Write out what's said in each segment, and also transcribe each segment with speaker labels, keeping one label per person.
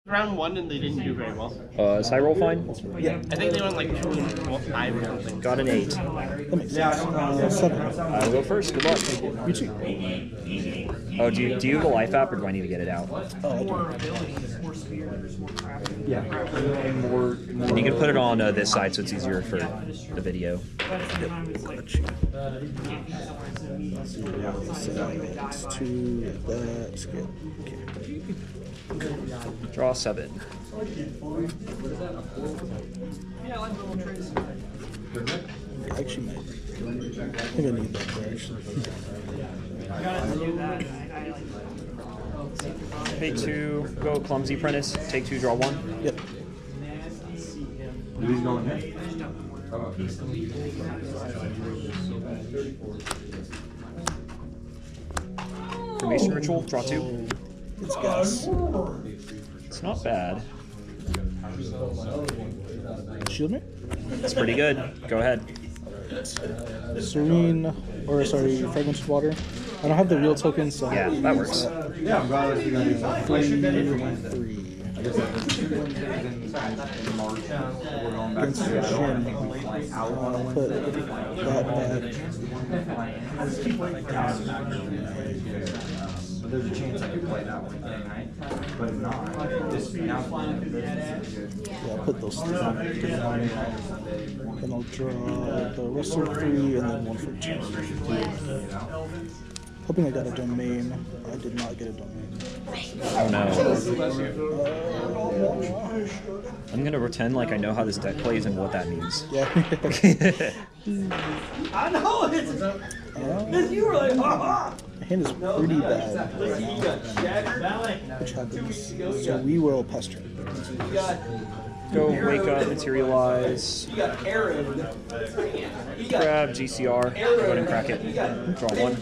Speaker 1: round one and they didn't do very well.
Speaker 2: Is high roll fine?
Speaker 1: Yeah. I think they went like 2 and 5 or something.
Speaker 2: Got an 8.
Speaker 3: That makes sense. 7.
Speaker 2: I'll go first. Good luck.
Speaker 3: You too.
Speaker 2: Oh, do you have a life app or do I need to get it out?
Speaker 3: Oh, I do.
Speaker 4: Yeah.
Speaker 2: And you can put it on this side so it's easier for the video.
Speaker 3: It's 2, that's good. Okay.
Speaker 2: Draw 7.
Speaker 3: Actually, might. I think I need that there, actually.
Speaker 2: Pay 2, go Clumsy Apprentice. Take 2, draw 1.
Speaker 3: Yep.
Speaker 4: He's going here.
Speaker 2: Formation Ritual, draw 2.
Speaker 3: It's gas.
Speaker 2: It's not bad.
Speaker 3: Shield me?
Speaker 2: It's pretty good. Go ahead.
Speaker 3: Serene, or sorry, fragmented water. I don't have the real token, so
Speaker 2: Yeah, that works.
Speaker 4: Yeah, I'm glad it's going to be something.
Speaker 3: 3.
Speaker 4: I guess that's in March. We're going back
Speaker 3: Against
Speaker 4: to
Speaker 3: Jin.
Speaker 4: out.
Speaker 3: I'll put that back.
Speaker 4: But there's a chance I could play that one tonight, but if not, this now
Speaker 3: Yeah, I'll put those 3. Then I'll draw the rest of 3 and then 1 for 2. Hoping I got a domain. I did not get a domain.
Speaker 2: Oh no. I'm gonna pretend like I know how this deck plays and what that means.
Speaker 3: Yeah.
Speaker 1: I know it's. You were like, ha
Speaker 3: My hand is pretty bad right now, which happens. So we will pester.
Speaker 2: Go wake up, materialize.
Speaker 1: You got Aaron.
Speaker 2: Grab GCR. Go ahead and crack it. Draw 1.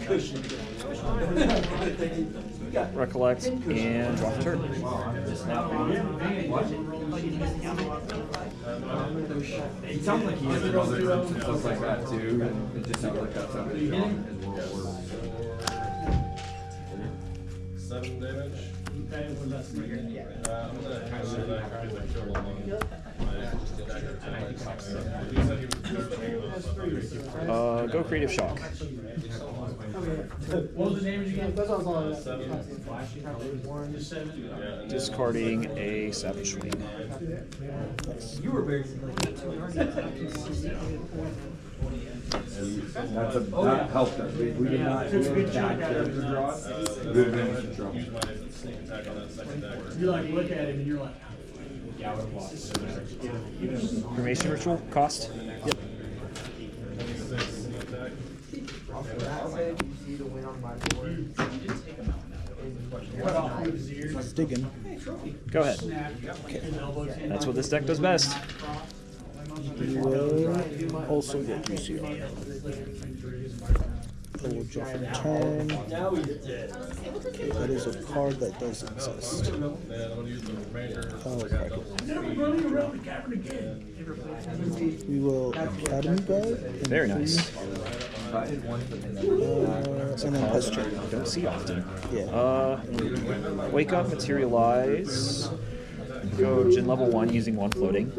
Speaker 2: Recollect and draw the turn.
Speaker 4: It sounds like he has other groups and stuff like that too. It just sounds like that's something on his world.
Speaker 5: 7 damage. I'm gonna have to kill him.
Speaker 2: Go Creative Shock.
Speaker 1: What was the damage again?
Speaker 2: Discarding a Savage Swing.
Speaker 1: You were very.
Speaker 4: That helped us. We did not do that character draw. We would have been in trouble.
Speaker 1: You like look at him and you're like.
Speaker 2: Formation Ritual, cost.
Speaker 3: Yep. It's digging.
Speaker 2: Go ahead. That's what this deck does best.
Speaker 3: We will also get GCR. I will draw for the turn. Okay, that is a card that does exist. Oh, crack it. We will Academy Guard.
Speaker 2: Very nice.
Speaker 3: And then Pester.
Speaker 2: Don't see often.
Speaker 3: Yeah.
Speaker 2: Wake up, materialize. Go Jin level 1 using 1 floating.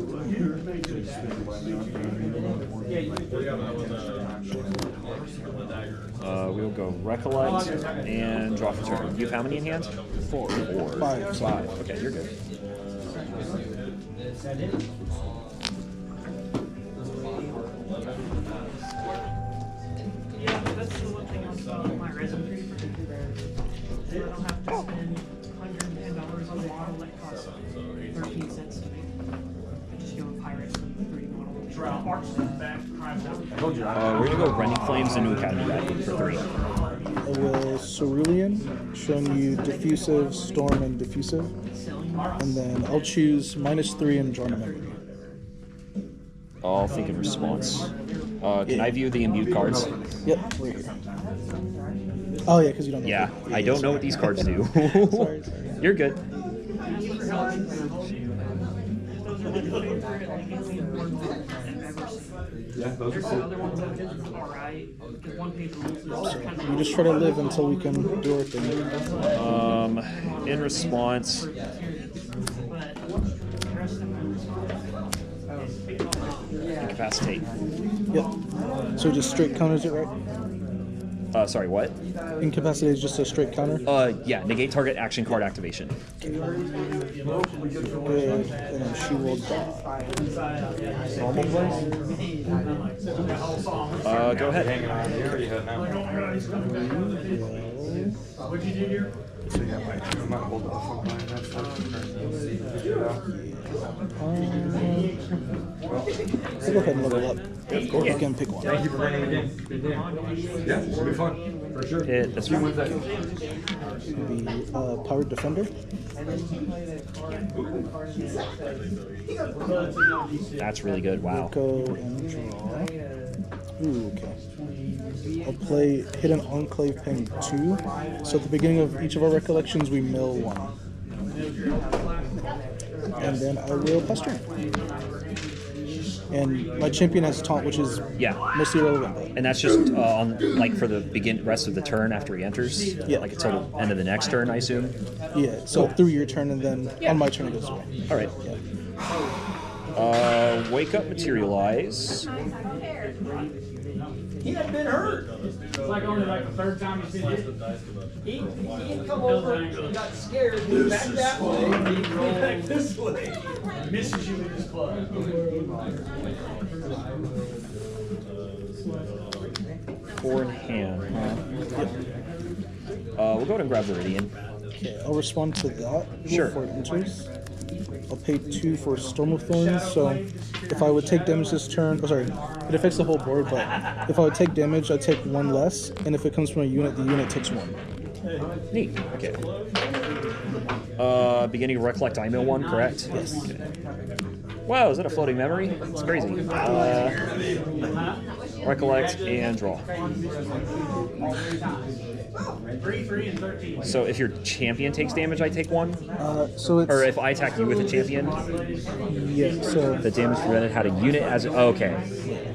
Speaker 2: We'll go recollect and draw for turn. You have how many in hand?
Speaker 3: 4.
Speaker 2: 4.
Speaker 3: 5.
Speaker 2: 5. Okay, you're good.
Speaker 6: Yeah, that's the one thing on my resume. I don't have to spend $110 on a model that costs 13 cents to make. I just go and pirate some 3 models.
Speaker 2: We're gonna go Rending Flames into Academy Guide for 3.
Speaker 3: I will Cerulean, showing you Diffusive, Storm, and Diffusive. And then I'll choose -3 and draw a memory.
Speaker 2: I'll think of response. Can I view the imbued cards?
Speaker 3: Yep, right here. Oh yeah, because you don't know.
Speaker 2: Yeah, I don't know what these cards do.
Speaker 3: Sorry.
Speaker 2: You're good.
Speaker 4: Yeah, those are cool.
Speaker 3: We just try to live until we can do our thing.
Speaker 2: In response, incapacitate.
Speaker 3: Yep. So just straight counters it, right?
Speaker 2: Sorry, what?
Speaker 3: Incapacitate is just a straight counter.
Speaker 2: Yeah, negate target action card activation.
Speaker 3: Good. And then she will die.
Speaker 4: Normal place?
Speaker 2: Go ahead.
Speaker 4: Hanging around here, you head now.
Speaker 6: What'd you do here?
Speaker 4: So yeah, I might hold off on buying that stuff.
Speaker 3: So go ahead and level up. Of course. You can pick one.
Speaker 4: Thank you for bringing the game. Yeah, it'll be fun. For sure.
Speaker 2: Hit this
Speaker 4: Who
Speaker 2: one.
Speaker 4: wins that?
Speaker 3: The Pirate Defender.
Speaker 2: That's really good. Wow.
Speaker 3: Go and draw. Ooh, okay. I'll play Hidden Enclave paying 2. So at the beginning of each of our recollections, we mill 1. And then I will pester. And my champion has taunt, which is
Speaker 2: Yeah.
Speaker 3: mostly irrelevant. But
Speaker 2: And that's just on like for the rest of the turn after he enters.
Speaker 3: Yeah.
Speaker 2: Like until the end of the next turn, I assume.
Speaker 3: yeah, so through your turn, and then
Speaker 2: Yeah.
Speaker 3: on my turn it goes away.
Speaker 2: All right.
Speaker 3: Yeah.
Speaker 2: Wake up, materialize.
Speaker 1: He had been hurt.
Speaker 6: It's like only like the third time he's been hit.
Speaker 1: He had come over and got scared. He back that way. He back this way.
Speaker 6: Misses you with his club.
Speaker 2: 4 in hand. We'll go ahead and grab Viridian.
Speaker 3: Okay, I'll respond to that
Speaker 2: Sure.
Speaker 3: before it enters. I'll pay 2 for Storm of Thorns, so if I would take damage this turn, it affects the whole board, but if I would take damage, I'd take 1 less, and if it comes from a unit, the unit takes 1.
Speaker 2: Neat. Okay. Beginning of Recollect IMO 1, correct?
Speaker 3: Yes.
Speaker 2: Okay. Wow, is that a floating memory? It's crazy. Recollect and draw.
Speaker 6: 3, 3, and 13.
Speaker 2: So if your champion takes damage, I take 1?
Speaker 3: So it's
Speaker 2: Or if I attack you with a champion,
Speaker 3: yeah. So
Speaker 2: the damage prevented had a unit as okay.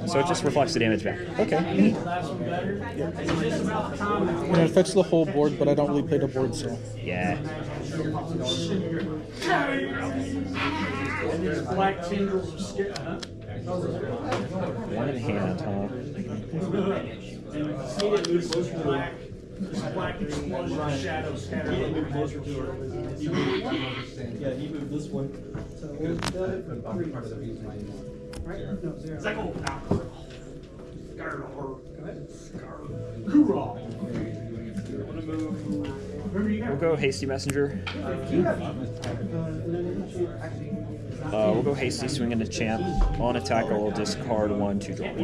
Speaker 2: So it just reflects the damage back. Okay, neat.
Speaker 3: and it affects the whole board, but I don't really play the board, so
Speaker 2: Yeah.
Speaker 6: Black tendrils of skin.
Speaker 2: 1 in hand, huh?
Speaker 6: This black explosion of shadows scattered.
Speaker 1: Yeah, he moved this one.
Speaker 6: It's like, oh, Hoorah! Remember you
Speaker 2: We'll
Speaker 6: got
Speaker 2: go Hasty Messenger. We'll go Hasty, swing into champ. On attack, I'll discard 1 to draw 1.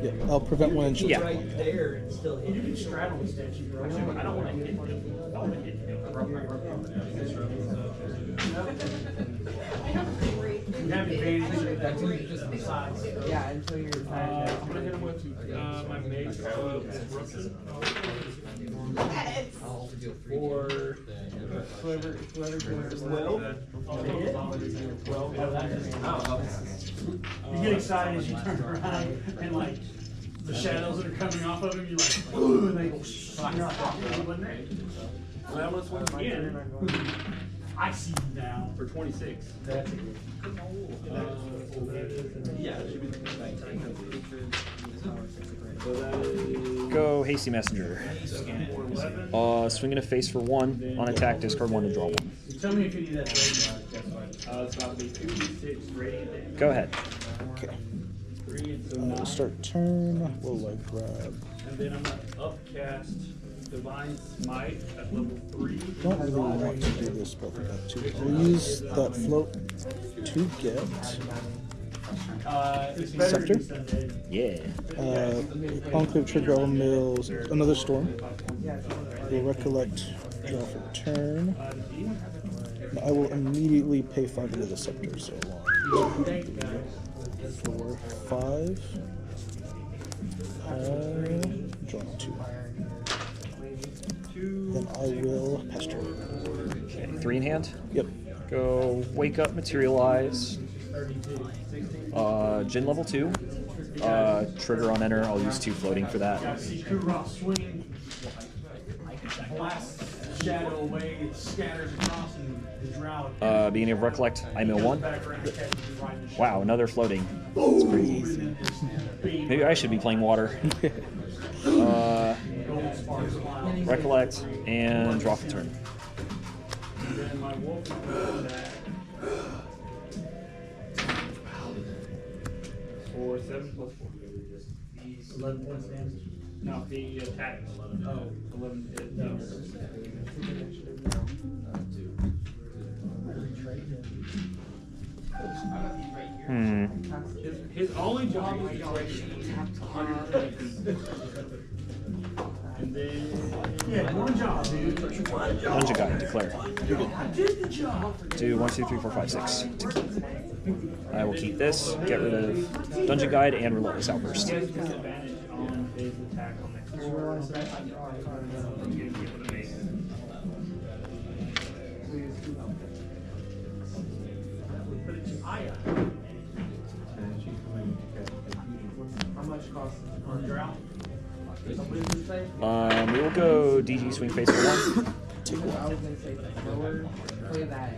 Speaker 3: yeah, I'll prevent 1 and she'll
Speaker 2: Yeah.
Speaker 3: take 1.
Speaker 1: Right there and still hit.
Speaker 6: you can straddle the statue, bro. I don't want to hit him. I want to hit him. You have advantage with that just on the sides.
Speaker 7: Yeah, until you're
Speaker 6: I'm gonna hit him with my mage. Or
Speaker 7: whoever delivers the
Speaker 6: you get excited as you turn around and like the shadows that are coming off of him, you're like, ooh, and they go, well, let's once again. I see you now.
Speaker 5: For 26.
Speaker 1: Yeah, it should be the
Speaker 2: Go Hasty Messenger. Swing in a face for 1. On attack, discard 1 to draw 1.
Speaker 6: Tell me if you need that.
Speaker 5: It's about to be 2d6 radiant damage.
Speaker 2: Go ahead.
Speaker 3: Okay.
Speaker 5: 3 and so
Speaker 3: We'll
Speaker 5: 9.
Speaker 3: start turn. What will I grab?
Speaker 5: And then I'm gonna upcast Divine Smite at level 3.
Speaker 3: Don't really want to do this, but I got to. I'll use that float to get
Speaker 6: It's better
Speaker 3: Scepter?
Speaker 6: to be Sunday.
Speaker 2: Yeah.
Speaker 3: Enclave trigger. I'll mill another storm. We'll recollect. Draw for turn. And I will immediately pay 5 into the scepter. So 1, 4, 5. Draw 2. Then I will pester.
Speaker 2: Okay. 3 in hand.
Speaker 3: Yep.
Speaker 2: Go Wake Up, Materialize. Jin level 2. Trigger on enter. I'll use 2 floating for that.
Speaker 6: See Hoorah swinging. Blast
Speaker 5: shadow away, it scatters across and the drought.
Speaker 2: Beginning of Recollect, I mill one.
Speaker 5: Back around, catches you right in the
Speaker 2: Wow, another floating. It's pretty easy.
Speaker 5: shadow.
Speaker 2: Maybe I should be playing water.
Speaker 5: Gold sparks fly.
Speaker 2: Recollect and draw for turn.
Speaker 5: And then my wolf is going back. For 7 plus 4.
Speaker 7: 11 points damage.
Speaker 5: No, he attacks. Oh, 11 hit. No. His only job is to break 120 feet. And then, yeah, one job, dude.
Speaker 2: Dungeon Guide, declare.
Speaker 5: I did the job.
Speaker 2: Do 1, 2, 3, 4, 5, 6. I will keep this, get rid of Dungeon Guide, and Relentless Outburst.
Speaker 5: He has disadvantage on his attack on next turn. Put it to Aya.
Speaker 7: How much costs it?
Speaker 5: On drought.
Speaker 7: What did you say?
Speaker 2: We will go DG swing face for 1.
Speaker 7: I was gonna say lower. Play that.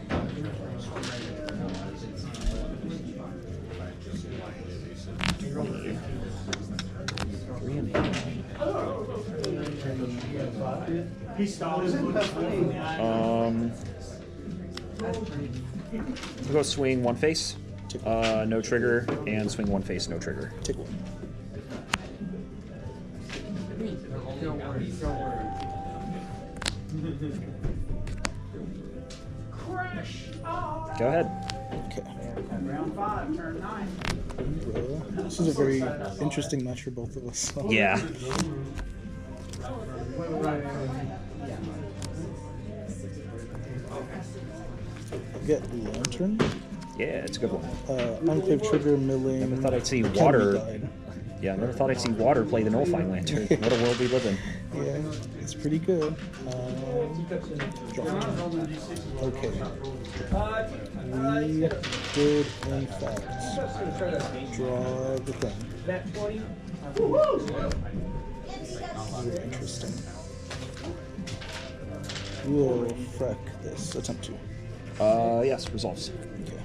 Speaker 5: He stalls and looks for the eye.
Speaker 2: We'll go swing 1 face, no trigger, and swing 1 face, no trigger.
Speaker 3: Take 1.
Speaker 7: Don't worry. Don't worry.
Speaker 5: Crash!
Speaker 2: Go ahead.
Speaker 3: Okay.
Speaker 5: Round 5, turn 9.
Speaker 3: Well, this is a very interesting match for both of us.
Speaker 2: Yeah.
Speaker 3: Get Lantern.
Speaker 2: Yeah, it's a good one.
Speaker 3: Enclave trigger, milling.
Speaker 2: Never thought I'd see
Speaker 3: Academy
Speaker 2: water.
Speaker 3: Guide.
Speaker 2: Yeah, I never thought I'd see water play the Nullifying Lantern. What a world we live in.
Speaker 3: Yeah, it's pretty good. Draw. Okay. We did, in fact, draw the thing.
Speaker 7: That 20?
Speaker 3: Very interesting. We'll frack this. Attempt to.
Speaker 2: Yes, resolves.
Speaker 3: Okay.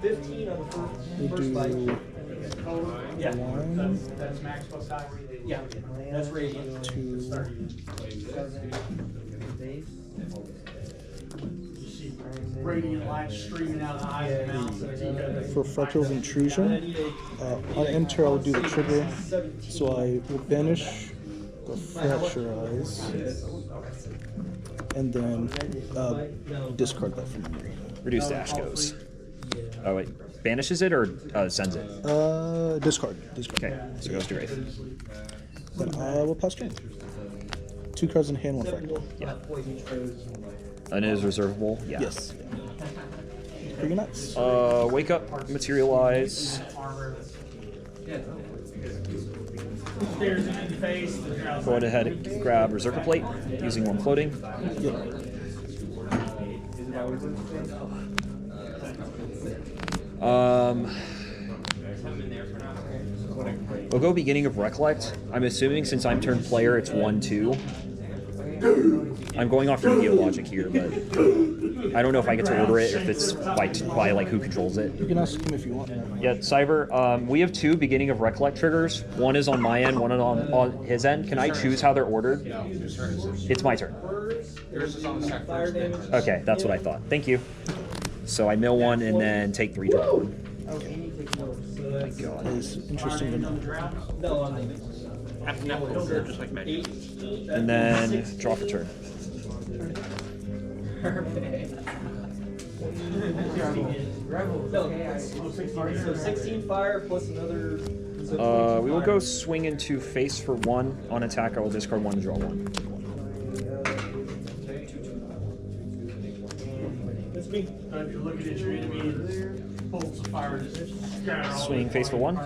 Speaker 1: 15 on the
Speaker 3: We'll
Speaker 1: first bite.
Speaker 3: do
Speaker 5: Yeah,
Speaker 3: 1,
Speaker 5: that's max plus die.
Speaker 1: Yeah, that's radiant.
Speaker 3: 2,
Speaker 5: You see radiant light streaming out of the eyes and mouth of the teacup.
Speaker 3: for Fractal's Intrusion. On enter, I'll do the trigger. So I will banish the Fracture Eyes. And then discard that from memory.
Speaker 2: Reduce dash goes. Oh, wait. Banishes it or sends it?
Speaker 3: Discard.
Speaker 2: Okay, so it goes to Wraith.
Speaker 3: Then I will pass turn. 2 cards in hand, 1 Fractal.
Speaker 2: Yeah. And it is reservable? Yeah.
Speaker 3: Yes. Pretty nice.
Speaker 2: Wake up, materialize.
Speaker 5: Stares him in the face. The drow's
Speaker 2: Go ahead and grab Berserker Plate using 1 floating.
Speaker 3: Yep.
Speaker 2: We'll go beginning of Recollect. I'm assuming since I'm turned player, it's 1-2. I'm going off Yu-Gi-Oh logic here, but I don't know if I get to order it or if it's by like who controls it.
Speaker 3: You can ask him if you want.
Speaker 2: Yeah, Cyber, we have 2 beginning of Recollect triggers. One is on my end, one is on his end. Can I choose how they're ordered? It's my turn.
Speaker 4: Yours is on the stack first.
Speaker 2: Okay, that's what I thought. Thank you. So I mill 1 and then take 3, draw 1.
Speaker 3: That is interesting to know.
Speaker 2: And then draw for turn.
Speaker 1: So 16 fire plus another.
Speaker 2: We will go swing into face for 1. On attack, I will discard 1 to draw 1.
Speaker 5: That's me. If you're looking at your enemy and bolts of fire just scatter all
Speaker 2: Swing face for 1.
Speaker 5: I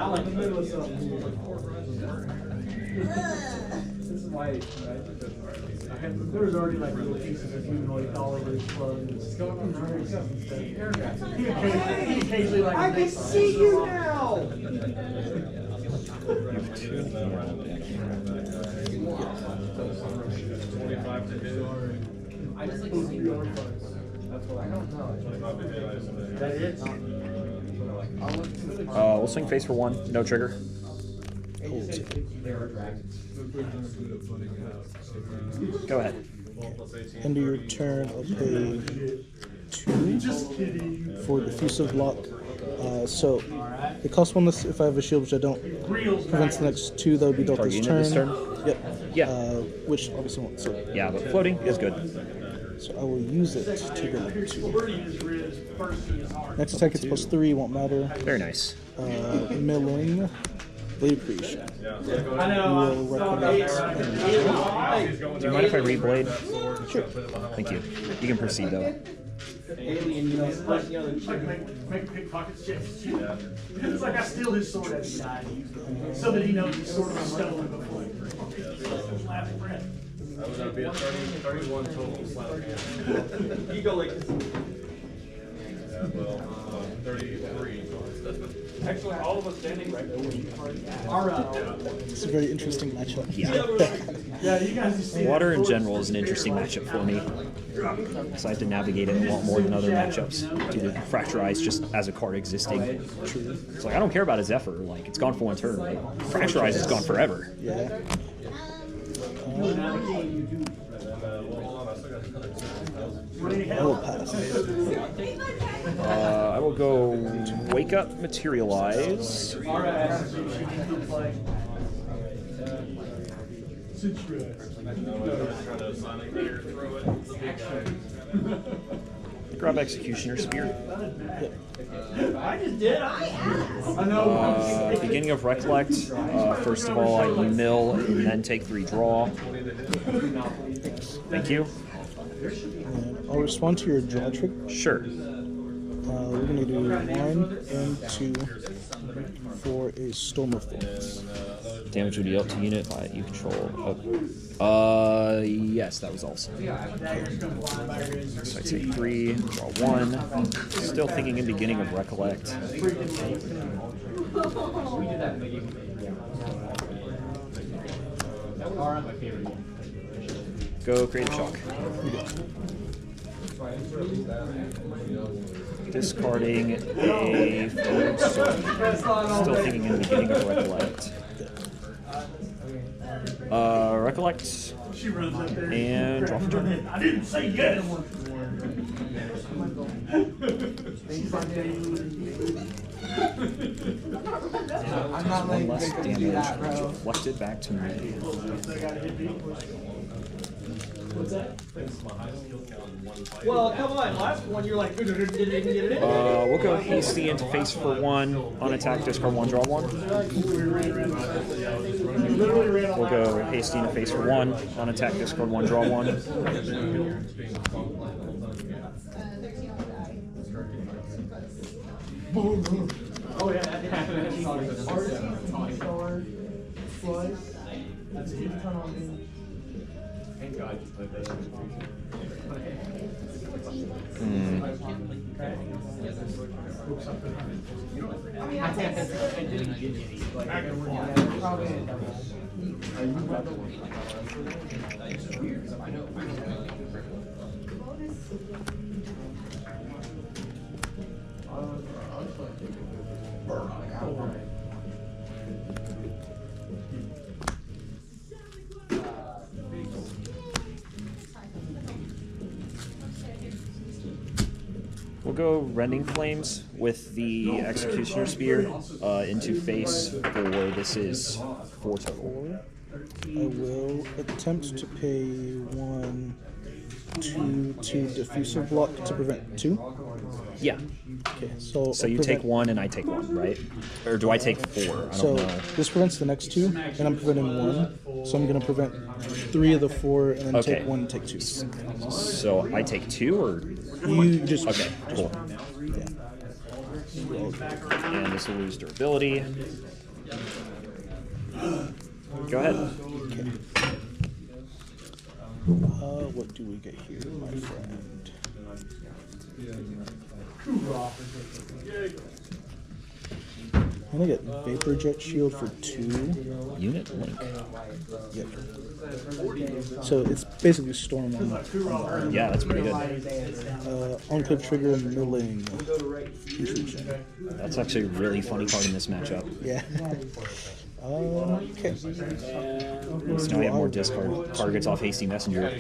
Speaker 5: like the middle of something. There was already like little pieces of humanoid all over his plug. He occasionally like. I can see you now.
Speaker 7: I just like to see your photos. I don't know.
Speaker 5: That is.
Speaker 2: We'll swing face for 1, no trigger. Go ahead.
Speaker 3: End of your turn, I'll pay 2 for diffusive block. So it costs 1 less if I have a shield, which I don't. Prevents the next 2 that would be dealt this
Speaker 2: Target
Speaker 3: turn.
Speaker 2: this turn?
Speaker 3: Yep.
Speaker 2: Yeah.
Speaker 3: Which obviously won't. So
Speaker 2: Yeah, but floating is good.
Speaker 3: So I will use it to go to 2. Next attack is plus 3, won't matter.
Speaker 2: Very nice.
Speaker 3: Milling, blade creation.
Speaker 5: I know.
Speaker 3: We will recollect.
Speaker 2: Do you mind if I reblade?
Speaker 3: Sure.
Speaker 2: Thank you. You can proceed though.
Speaker 5: Make a pickpocket chest. It's like I steal his sword every time, so that he knows his sword was stolen before. Last breath.
Speaker 4: That was going to be a 31 total slap hand.
Speaker 1: You go like
Speaker 4: Yeah, well, 33.
Speaker 1: actually all of us standing right there.
Speaker 3: It's a very interesting matchup.
Speaker 5: Yeah, you guys just see
Speaker 2: Water in general is an interesting matchup for me. So I have to navigate it a lot more than other matchups due to Fracture Ice just as a card existing. It's like I don't care about his Zephyr, like it's gone for 1 turn. Like, Fracture Ice is gone forever.
Speaker 3: Yeah. I will pass.
Speaker 2: I will go Wake Up, Materialize. Grab Executioner Spear.
Speaker 5: I just did. I know.
Speaker 2: Beginning of Recollect. First of all, I mill and then take 3 draw. Thank you.
Speaker 3: And I'll respond to your draw trick.
Speaker 2: Sure.
Speaker 3: We're going to do 1 and 2 for a Storm of Thorns.
Speaker 2: Damage would be dealt to unit by you control. Yes, that was also. So I take 3, draw 1. Still thinking in beginning of Recollect. Go Creative Shock. Discarding a Forward Sword. Still thinking in the beginning of Recollect. Recollect. And draw for turn.
Speaker 5: I didn't say yes.
Speaker 7: I'm not letting
Speaker 2: Less
Speaker 7: Victor do
Speaker 2: damage.
Speaker 7: that, bro.
Speaker 2: Reflected back to me.
Speaker 5: What's that?
Speaker 1: Well, come on. Last one, you're like, didn't even get it in.
Speaker 2: We'll go Hasty into face for 1. On attack, discard 1, draw 1. We'll go Hasty into face for 1. On attack, discard 1, draw 1.
Speaker 5: Oh yeah.
Speaker 4: Thank God you played that.
Speaker 2: We'll go Rending Flames with the Executioner Spear into face for this is 4 total.
Speaker 3: I will attempt to pay 1, 2 to diffusive block to prevent 2.
Speaker 2: Yeah.
Speaker 3: Okay, so
Speaker 2: So you take 1 and I take 1, right? Or do I take 4? I don't
Speaker 3: So
Speaker 2: know.
Speaker 3: this prevents the next 2, and I'm preventing 1. So I'm going to prevent 3 of the 4, and then
Speaker 2: Okay.
Speaker 3: take 1 and take 2.
Speaker 2: So I take 2 or
Speaker 3: You just
Speaker 2: okay, cool. And this will lose durability. Go ahead.
Speaker 3: What do we get here, my friend? I'm gonna get Vapor Jet Shield for 2.
Speaker 2: Unit link.
Speaker 3: Yep. So it's basically Storm on
Speaker 2: Yeah, that's pretty good.
Speaker 3: on-click trigger milling. Intrusion.
Speaker 2: That's actually a really funny card in this matchup.
Speaker 3: Yeah. Okay.
Speaker 2: So now we have more discard. Targets off Hasty Messenger.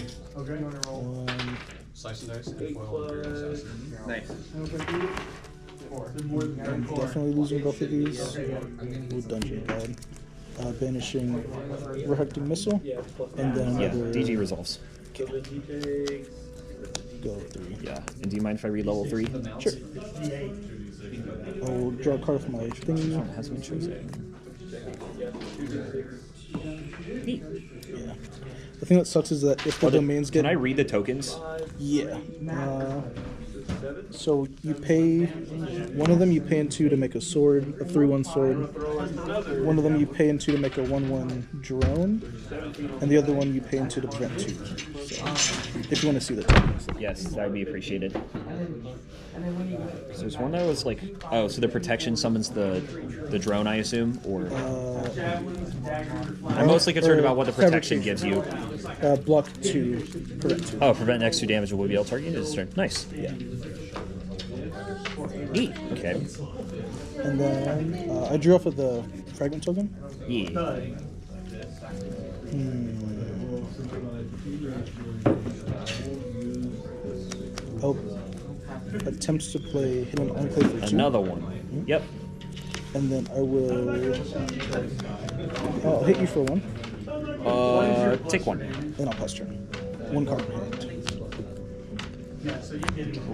Speaker 8: Slice and dice, and foil, imperial assassin.
Speaker 4: Nice.
Speaker 3: I'm definitely losing both of these. With Dungeon Guide. Banishing Reflecting Missile. And then
Speaker 2: Yeah,
Speaker 3: another.
Speaker 2: DG resolves.
Speaker 3: Go 3.
Speaker 2: Yeah. And do you mind if I read level 3?
Speaker 3: Sure. I'll draw a card from my thingy.
Speaker 2: Has been chosen. Neat.
Speaker 3: Yeah. The thing that sucks is that if the domains get.
Speaker 2: Can I read the tokens?
Speaker 3: Yeah. So you pay one of them. You pay in 2 to make a sword, a 3/1 sword. One of them you pay in 2 to make a 1/1 drone, and the other one you pay in 2 to prevent 2. So, if you want to see the tokens.
Speaker 2: Yes, that would be appreciated. So there's one that was like, oh, so the protection summons the drone, I assume, or I'm mostly concerned about what the protection gives you.
Speaker 3: Block 2, prevent 2.
Speaker 2: Oh, prevent next 2 damage will be able to target this turn. Nice.
Speaker 3: Yeah.
Speaker 2: Neat. Okay.
Speaker 3: And then I drew off of the fragment token.
Speaker 2: Yeah.
Speaker 3: Oh, attempts to play Hidden Enclave for 2.
Speaker 2: Another one. Yep.
Speaker 3: And then I will. I'll hit you for 1.
Speaker 2: Take 1.
Speaker 3: Then I'll pass turn. 1 card in hand.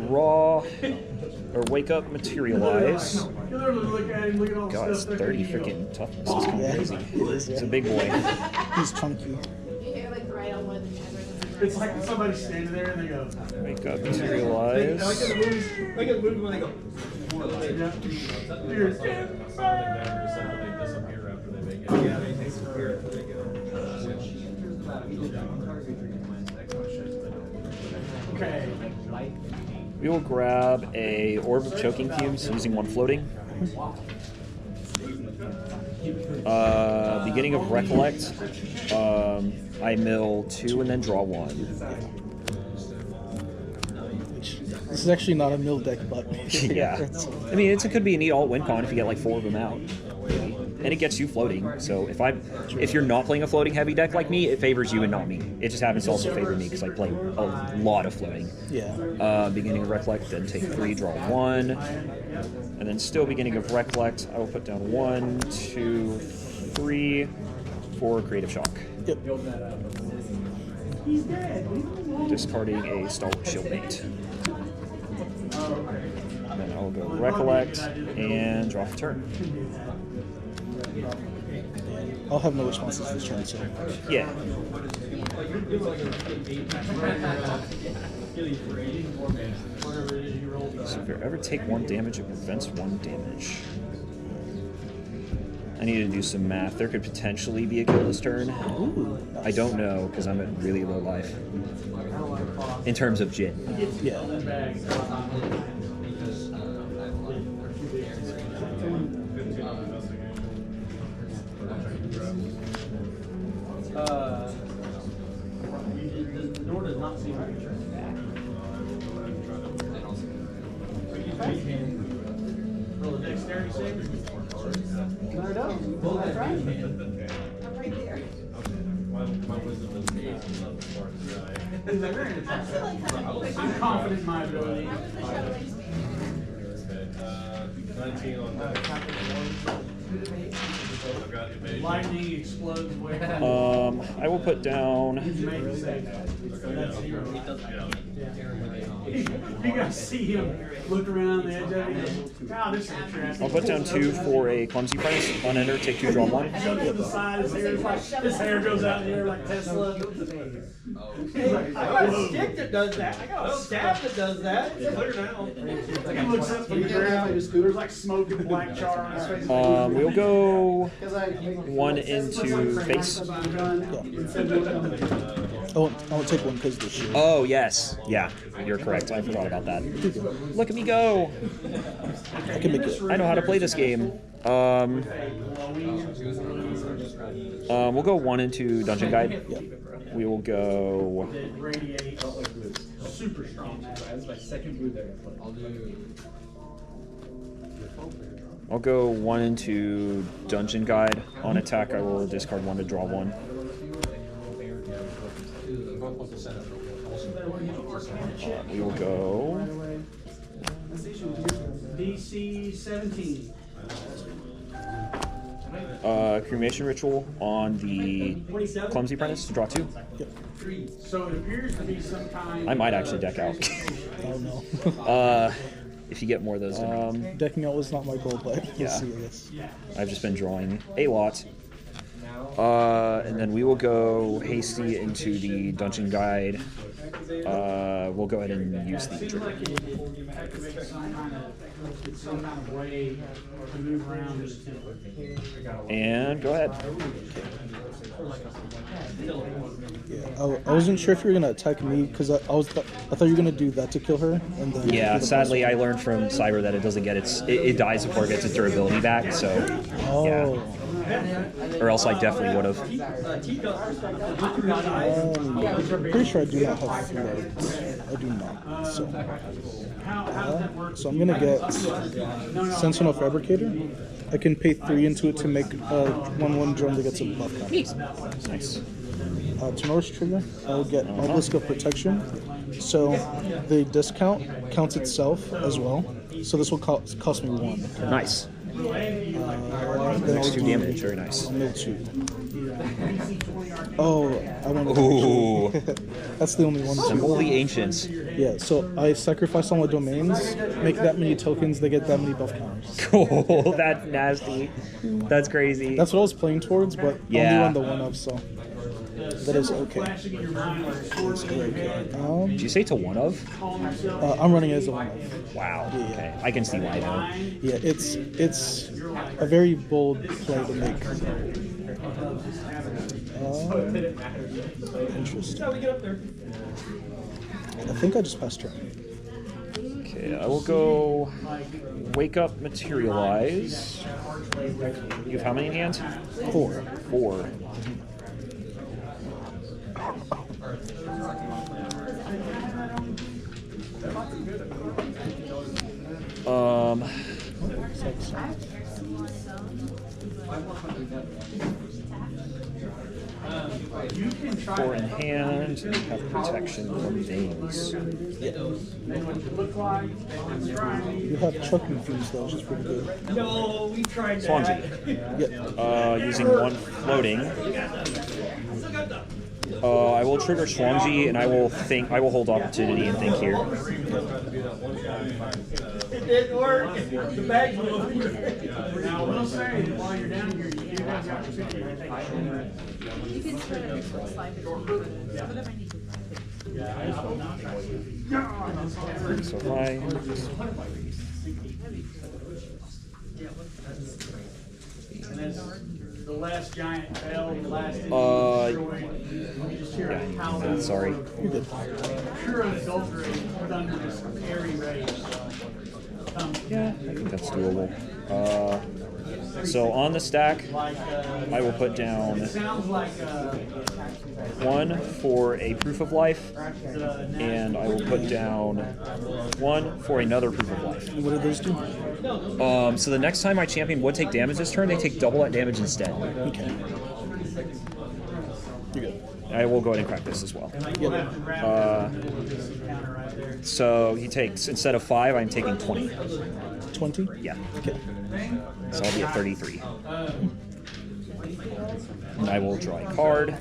Speaker 2: Raw or wake up, materialize. God, it's 30 freaking toughness. It's kind of crazy. It's a big boy.
Speaker 3: He's chunky.
Speaker 5: It's like somebody standing there and they go.
Speaker 2: Wake up, materialize.
Speaker 1: Like in the movie when they go. Yeah, they disappear after they go.
Speaker 5: Okay.
Speaker 2: We will grab a Orb of Choking Fumes using 1 floating. Beginning of Recollect. I mill 2 and then draw 1.
Speaker 3: This is actually not a mill deck, but
Speaker 2: Yeah. I mean, it could be a neat alt-win con if you get like 4 of them out. And it gets you floating. So if you're not playing a floating heavy deck like me, it favors you and not me. It just happens to also favor me because I play a lot of floating.
Speaker 3: Yeah.
Speaker 2: Beginning of Recollect, then take 3, draw 1. And then still beginning of Recollect, I will put down 1, 2, 3 for Creative Shock.
Speaker 3: Yep.
Speaker 2: Discarding a Stalwart Shieldmate. Then I'll go Recollect and draw for turn.
Speaker 3: I'll have no responses this turn, so.
Speaker 2: Yeah. So if you ever take 1 damage, it prevents 1 damage. I need to do some math. There could potentially be a kill this turn.
Speaker 3: Ooh, nice.
Speaker 2: I don't know because I'm at really low life. In terms of Jin.
Speaker 3: Yeah.
Speaker 1: The door does not seem to be turned back.
Speaker 5: Roll the dexterity save.
Speaker 1: No, I don't. Well, that's right.
Speaker 9: I'm right there.
Speaker 8: My wisdom is
Speaker 5: I'm confident in my ability.
Speaker 8: 19 on that. I've got evasion.
Speaker 5: Lightning explodes way.
Speaker 2: I will put down.
Speaker 5: You guys see him look around the edge of it. God, this is interesting.
Speaker 2: I'll put down 2 for a clumsy price. Unenter, take 2, draw 1.
Speaker 5: Goes to the side, his hair goes out in the air like Tesla.
Speaker 1: I got a stick that does that. I got a staff that does that. It's clear now.
Speaker 5: He looks up from the ground. There's like smoke and black char on his face.
Speaker 2: We'll go 1 into face.
Speaker 3: I won't take one because of the shield.
Speaker 2: Oh, yes. Yeah, you're correct. I forgot about that. Look at me go.
Speaker 3: I can make it.
Speaker 2: I know how to play this game. We'll go 1 into Dungeon Guide.
Speaker 3: Yeah.
Speaker 2: We will go...
Speaker 5: Super strong.
Speaker 4: That's my second blue deck I played.
Speaker 2: I'll go 1 into Dungeon Guide. On attack, I will discard 1 to draw 1. We will go...
Speaker 5: DC 17.
Speaker 2: Cremation Ritual on the Clumsy Apprentice to draw 2.
Speaker 5: So it appears to be some kind.
Speaker 2: I might actually deck out.
Speaker 3: Oh no.
Speaker 2: If you get more of those.
Speaker 3: Decking out was not my goal, but we'll
Speaker 2: Yeah.
Speaker 3: see, I guess.
Speaker 2: I've just been drawing a lot. And then we will go hasty into the Dungeon Guide. We'll go ahead and use the trigger.
Speaker 5: Some kind of way to move around this temple.
Speaker 2: And go ahead.
Speaker 3: Yeah, I wasn't sure if you were gonna attack me because I thought you were gonna do that to kill her, and then
Speaker 2: Yeah,
Speaker 3: do the
Speaker 2: sadly I learned from Cyber that it doesn't get it dies before it gets its durability back, so
Speaker 3: Oh.
Speaker 2: yeah. Or else I definitely would have.
Speaker 3: Pretty sure I do not have floats. I do not. So I'm gonna get Sentinel Fabricator. I can pay 3 into it to make a 1/1 drone that gets a buff counter.
Speaker 2: Nice.
Speaker 3: Tonoris trigger. I'll get Obelisk of Protection. So the discount counts itself as well. So this will cost me 1.
Speaker 2: Nice.
Speaker 3: Then
Speaker 2: Next
Speaker 3: I'll
Speaker 2: 2
Speaker 3: do-
Speaker 2: damage, very nice.
Speaker 3: I'll mill 2. Oh, I want
Speaker 2: Ooh.
Speaker 3: to. That's the only one.
Speaker 2: Some
Speaker 3: Too.
Speaker 2: holy ancients.
Speaker 3: Yeah, so I sacrifice all my domains, make that many tokens, they get that many buff counters.
Speaker 2: Cool, that's nasty. That's crazy.
Speaker 3: That's what I was playing towards, but only
Speaker 2: Yeah.
Speaker 3: run the 1-of, so that is okay. It's okay.
Speaker 2: Did you say to 1 of?
Speaker 3: I'm running it as a 1-of.
Speaker 2: Wow. Okay, I can see why though.
Speaker 3: Yeah, it's a very bold play to make. Interesting. I think I just passed turn.
Speaker 2: Okay, I will go Wake Up, Materialize. You have how many in hand?
Speaker 3: 4.
Speaker 2: 4. Four in hand, have protection from things.
Speaker 3: You have Chuck Infused though, which is pretty good.
Speaker 1: No, we tried
Speaker 2: Swansea.
Speaker 3: Yep.
Speaker 2: Using 1 floating. I will trigger Swansea and I will hold opportunity and think here.
Speaker 1: It didn't work. The bag blew over.
Speaker 5: Now, I will say that while you're down here, you do have the opportunity to take a shoulder.
Speaker 6: You can spread it before it's live. Whatever I need to.
Speaker 2: So high.
Speaker 5: And as the last giant fell, the last you just hear a howling,
Speaker 2: Sorry.
Speaker 5: pure unadulterated, thunderous, airy rage.
Speaker 2: Yeah, I think that's doable. So on the stack, I will put down
Speaker 5: Sounds like
Speaker 2: 1 for a Proof of Life, and I will put down 1 for another Proof of Life.
Speaker 3: What do those do?
Speaker 2: So the next time my champion would take damage this turn, they take double that damage instead.
Speaker 3: Okay. You're good.
Speaker 2: I will go ahead and crack this as well. So he takes, instead of 5, I'm taking 20.
Speaker 3: 20?
Speaker 2: Yeah.
Speaker 3: Okay.
Speaker 2: So I'll be at 33. And I will draw a card.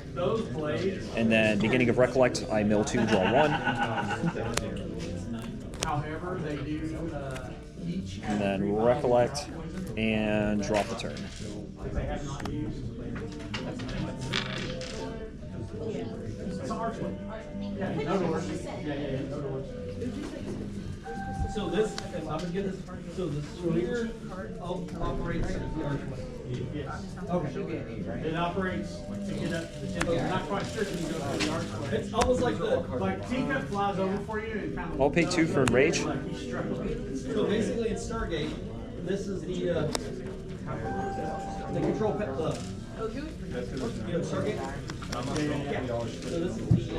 Speaker 2: And then beginning of Recollect, I mill 2, draw 1.
Speaker 5: however, they do each.
Speaker 2: And then Recollect and drop the turn.
Speaker 5: It's an archway. Yeah, no doors. Yeah, no doors.
Speaker 1: So this, I'm gonna get this, so the sweeter operates the archway.
Speaker 5: Yes.
Speaker 1: Okay.
Speaker 5: It operates to get up to the tip. I'm not quite sure when you go through the archway.
Speaker 1: It's almost like the,
Speaker 5: Like Teacup flies over for you and kind of.
Speaker 2: I'll pay 2 for Enrage.
Speaker 5: Like he's struggling.
Speaker 1: so basically in Stargate, this is the control pet, you know, Stargate? Yeah. So this is the,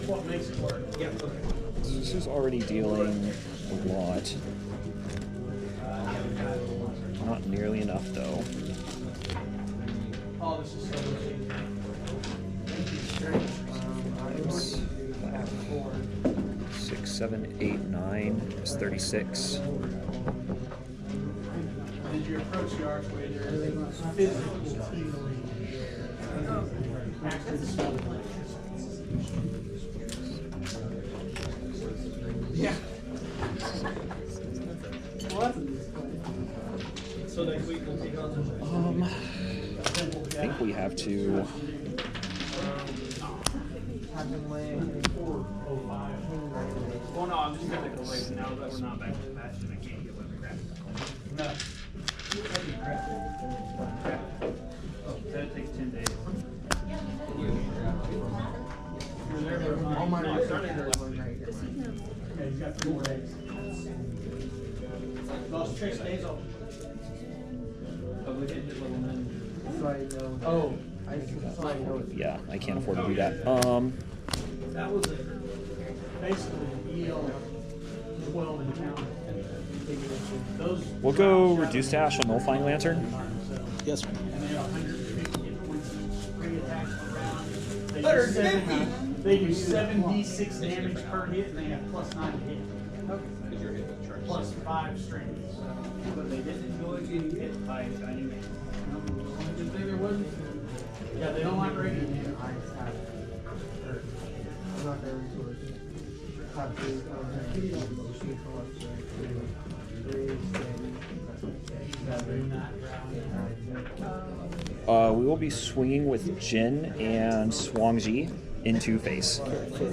Speaker 5: What makes it work?
Speaker 1: yeah, okay.
Speaker 2: This is already dealing a lot. Not nearly enough though.
Speaker 5: Oh, this is so easy.
Speaker 2: Oops. 6, 7, 8, 9 is 36.
Speaker 5: Did you approach the archway? There is a physical healing. After the spell. Yeah. What?
Speaker 1: So next week we'll take on the.
Speaker 2: I think we have to.
Speaker 5: Well, no, I'm just gonna take a break now that we're not back to the match and I can't get what the crap is called. No. Oh, that takes 10 days.
Speaker 7: All my
Speaker 5: No, starting
Speaker 7: records
Speaker 5: early.
Speaker 7: are right here.
Speaker 5: Yeah, he's got 3 more days. Lost 6 days off.
Speaker 1: Oh, we didn't hit level 9.
Speaker 7: So I know.
Speaker 5: Oh.
Speaker 7: I so I know it's
Speaker 2: Yeah, I can't afford to do that.
Speaker 1: That was it.
Speaker 5: Basically, EL 12 in town. Those.
Speaker 2: We'll go reduce dash on Nullifying Lantern.
Speaker 3: Yes, sir.
Speaker 5: And they have 150 hit points each. 3 attacks per round. They do
Speaker 1: 150?
Speaker 5: They do 7d6 damage per hit, and they have +9 to hit. Plus 5 strength. But they didn't enjoy getting hit by a shiny man. Good thing there wasn't. Yeah, they don't like radiant damage.
Speaker 7: I have. I'm not very resource. Have to.
Speaker 2: We will be swinging with Jin and Swangji in 2-face.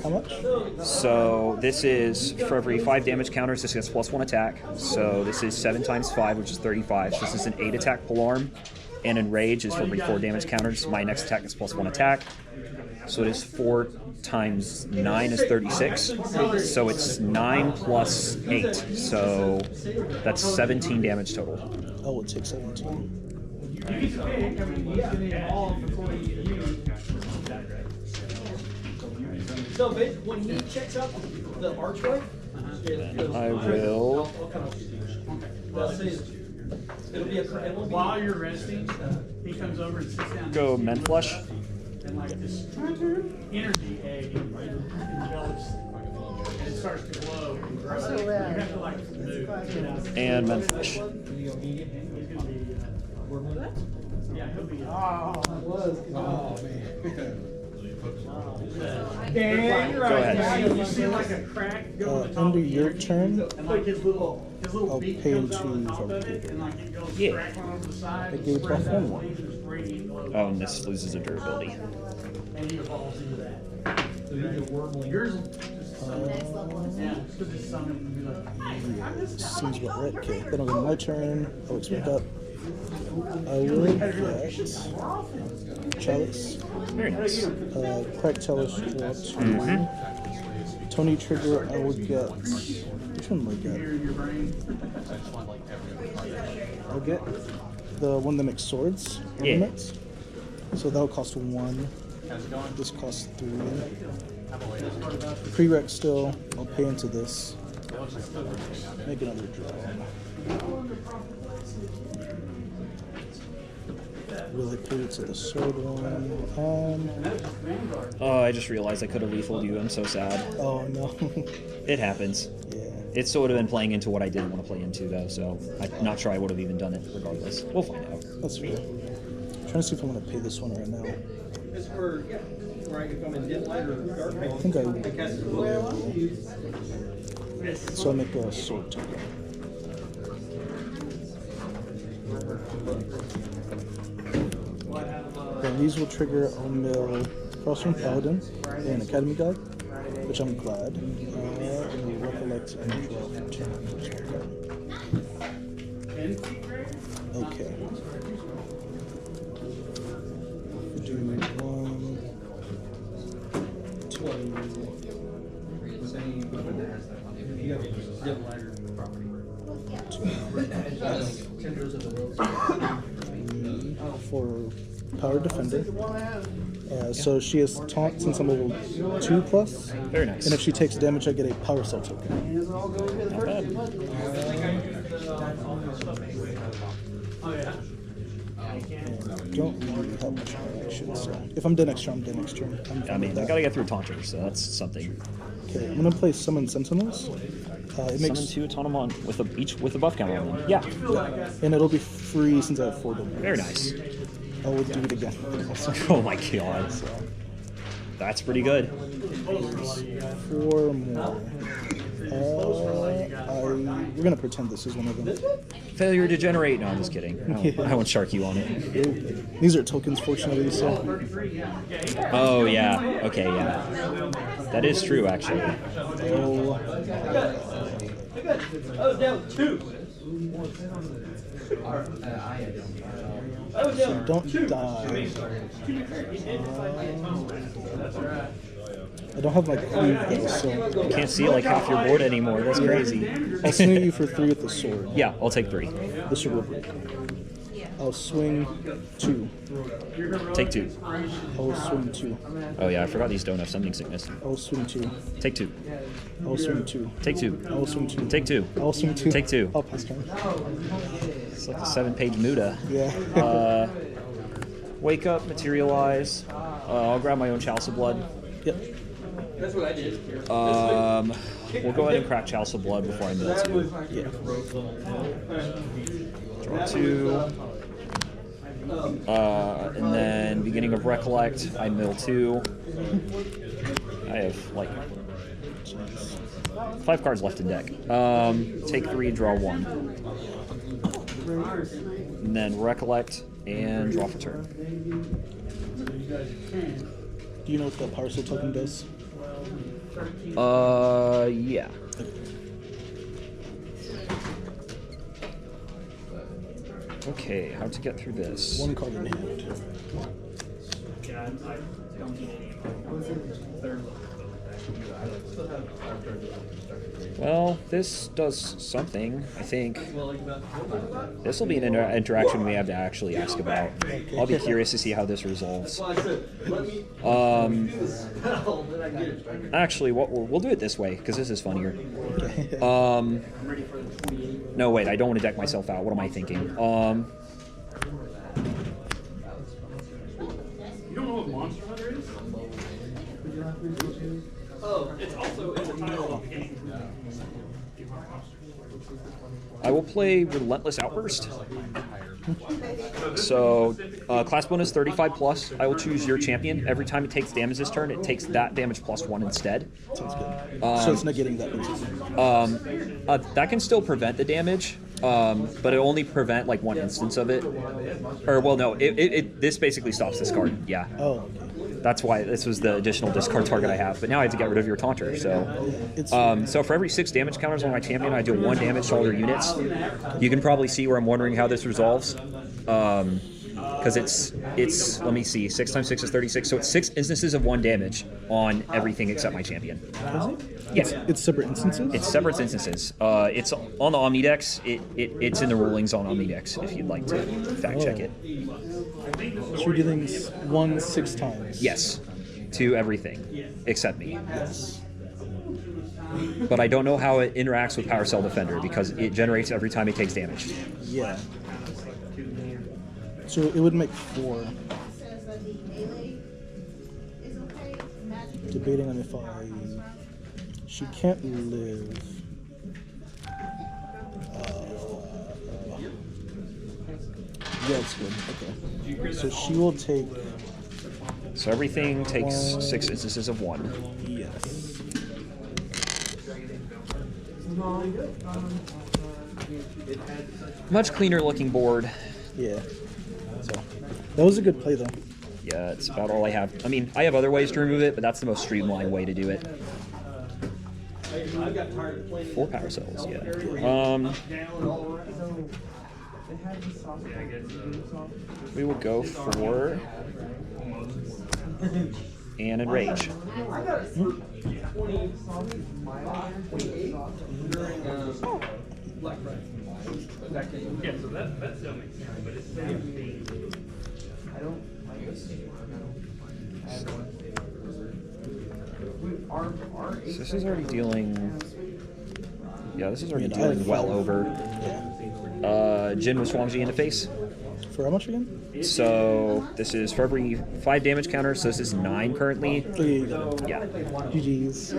Speaker 3: How much?
Speaker 2: So this is for every 5 damage counters, this gets +1 attack. So this is 7 times 5, which is 35. So this is an 8 attack polearm. And Enrage is for every 4 damage counters. My next attack is +1 attack. So it is 4 times 9 is 36. So it's 9 plus 8. So that's 17 damage total.
Speaker 3: I will take 17.
Speaker 5: You get to pick, I mean, he's gonna evolve before you use.
Speaker 1: So when he checks out the archway,
Speaker 2: I will.
Speaker 1: Let's see. It'll be a. It will be,
Speaker 5: While you're resting, he comes over and sits down.
Speaker 2: Go Men Flesh.
Speaker 5: And like this energy egg envelops and it starts to glow. You have to like move. Get out.
Speaker 2: And Men Flesh.
Speaker 5: He's gonna be. Yeah, he'll be.
Speaker 1: Dan, you're
Speaker 2: Go ahead.
Speaker 5: You see like a crack go to the top
Speaker 3: Under
Speaker 5: of the
Speaker 3: your
Speaker 5: energy,
Speaker 3: turn,
Speaker 5: and like his little
Speaker 3: I'll
Speaker 5: beak
Speaker 3: pay
Speaker 5: comes
Speaker 3: him
Speaker 5: out on
Speaker 3: 2
Speaker 5: top of it,
Speaker 3: fabricator.
Speaker 5: and like it goes
Speaker 2: Yeah.
Speaker 5: crackling over the side.
Speaker 3: I gave
Speaker 5: spreads
Speaker 3: buff
Speaker 5: out
Speaker 3: one
Speaker 5: his
Speaker 3: more.
Speaker 5: wings, and just radiant glow.
Speaker 2: Oh, and this loses a durability.
Speaker 5: And he evolves into that.
Speaker 1: So he's a wormling.
Speaker 5: Yours is just summon.
Speaker 9: Next level.
Speaker 5: Yeah, just because it's summoned and be like,
Speaker 3: Seems about right. Okay, then I'll go to my turn. I'll expect up. I will get Chalice.
Speaker 2: Very nice.
Speaker 3: Crack Chalice draw 2. Tony Trigger, I will get. Which one will I get?
Speaker 5: hear your brain.
Speaker 3: I'll get the one that makes swords.
Speaker 2: Yeah.
Speaker 3: Ornaments. So that'll cost 1. This costs 3. Prereq still. I'll pay into this. Make another draw. Will I pay to the sword one?
Speaker 2: Oh, I just realized I could have lethalled you. I'm so sad.
Speaker 3: Oh no.
Speaker 2: It happens.
Speaker 3: Yeah.
Speaker 2: It sort of been playing into what I didn't want to play into, though, so I'm not sure I would have even done it regardless. We'll find out.
Speaker 3: That's fair. I'm trying to see if I want to pay this one right now.
Speaker 1: It's for, yeah, where I can come in dim light or dark mode.
Speaker 3: I think I
Speaker 1: I cast it will.
Speaker 3: So I make a sword token. Then these will trigger on mill Crossroom Paladin and Academy Guide, which I'm glad. And we'll recollect recollect and draw for turn. Okay. Do 1, 2, for Power Defender. So she has taunt since I'm level 2 plus.
Speaker 2: Very nice.
Speaker 3: And if she takes damage, I get a Power Cell token.
Speaker 2: Not bad.
Speaker 3: Don't really have much reaction, so if I'm dead next turn, I'm dead next turn. I'm fine
Speaker 2: I mean,
Speaker 3: with
Speaker 2: I
Speaker 3: that.
Speaker 2: gotta get through Taunters, so that's something.
Speaker 3: Okay, I'm gonna play Summon Sentinels. It makes
Speaker 2: Summon 2 Autonomon with a buff counter on them. Yeah.
Speaker 3: and it'll be free since I have 4 domains.
Speaker 2: Very nice.
Speaker 3: I will do it again.
Speaker 2: Oh my god. That's pretty good.
Speaker 3: 4 more. We're gonna pretend this is one of them.
Speaker 2: Failure to generate. No, I'm just kidding. I won't shark you on it.
Speaker 3: These are tokens, fortunately. So
Speaker 2: Oh yeah. Okay, yeah. That is true, actually.
Speaker 3: oh,
Speaker 1: Oh, down 2.
Speaker 3: so don't die. I don't have my cleave though, so
Speaker 2: Can't see like half your board anymore. That's crazy.
Speaker 3: I'll swing at you for 3 with the sword.
Speaker 2: Yeah, I'll take 3.
Speaker 3: The sword will break. I'll swing 2.
Speaker 2: Take 2.
Speaker 3: I'll swing 2.
Speaker 2: Oh yeah, I forgot these don't have summoning sickness.
Speaker 3: I'll swing 2.
Speaker 2: Take 2.
Speaker 3: I'll swing 2.
Speaker 2: Take 2.
Speaker 3: I'll swing 2.
Speaker 2: Take 2.
Speaker 3: I'll swing 2.
Speaker 2: Take 2.
Speaker 3: I'll pass turn.
Speaker 2: It's like a 7-page Muda.
Speaker 3: Yeah.
Speaker 2: Wake up, materialize. I'll grab my own Chalice of Blood.
Speaker 3: Yep.
Speaker 1: That's what I did.
Speaker 2: We'll go ahead and crack Chalice of Blood before I mill 2.
Speaker 3: Yeah.
Speaker 2: Draw 2. And then beginning of Recollect, I mill 2. I have like 5 cards left in deck. Take 3, draw 1. And then Recollect and draw for turn.
Speaker 3: Do you know what the parcel token does?
Speaker 2: Yeah. Okay, how to get through this?
Speaker 3: 1 card in hand.
Speaker 5: Yeah, I don't need any of them. Third level.
Speaker 2: Well, this does something, I think. This will be an interaction we have to actually ask about. I'll be curious to see how this resolves. Actually, what we'll do it this way, because this is funnier. No, wait, I don't want to deck myself out. What am I thinking?
Speaker 5: You don't know what Monster Hunter is? Oh, it's also in the title of the game.
Speaker 2: I will play Relentless Outburst. So, class bonus 35 plus. I will choose your champion. Every time it takes damage this turn, it takes that damage plus 1 instead.
Speaker 3: Sounds good. So it's negating that.
Speaker 2: That can still prevent the damage, but it only prevent like 1 instance of it. Or well, no, this basically stops this card. Yeah.
Speaker 3: Oh, okay.
Speaker 2: That's why this was the additional discard target I have. But now I have to get rid of your Taunter. So for every 6 damage counters on my champion, I do 1 damage to all their units. You can probably see where I'm wondering how this resolves. Because it's let me see, 6 times 6 is 36. So it's 6 instances of 1 damage on everything except my champion. Yeah.
Speaker 3: It's separate instances?
Speaker 2: It's separate instances. It's on the Omnidex. It's in the rulings on Omnidex if you'd like to fact check it.
Speaker 3: So you're dealing 1 6 times?
Speaker 2: Yes, to everything except me.
Speaker 3: Yes.
Speaker 2: But I don't know how it interacts with Power Cell Defender because it generates every time it takes damage.
Speaker 3: Yeah. So it would make 4. Debating on if she can't live. Yeah, it's good. Okay. So she will take.
Speaker 2: So everything takes 6 instances of 1.
Speaker 3: Yes.
Speaker 2: Much cleaner looking board.
Speaker 3: Yeah. So that was a good play though.
Speaker 2: Yeah, it's about all I have. I mean, I have other ways to remove it, but that's the most streamlined way to do it.
Speaker 1: I got tired of playing.
Speaker 2: 4 power cells, yeah.
Speaker 1: Down and all around.
Speaker 7: So, it had the sauce.
Speaker 2: We will go for and enrage.
Speaker 1: I got it for 20, 28 during Black Friday.
Speaker 5: Yeah, so that still makes sense, but it's still
Speaker 7: I don't like this.
Speaker 2: So this is already dealing. Yeah, this is already
Speaker 3: Yeah, I have
Speaker 2: dealing well
Speaker 3: 5.
Speaker 2: over. Jin was Shuangji in the face.
Speaker 3: For how much again?
Speaker 2: So this is for every 5 damage counter. So this is 9 currently.
Speaker 3: Okay, you got it.
Speaker 2: Yeah.
Speaker 3: GG's.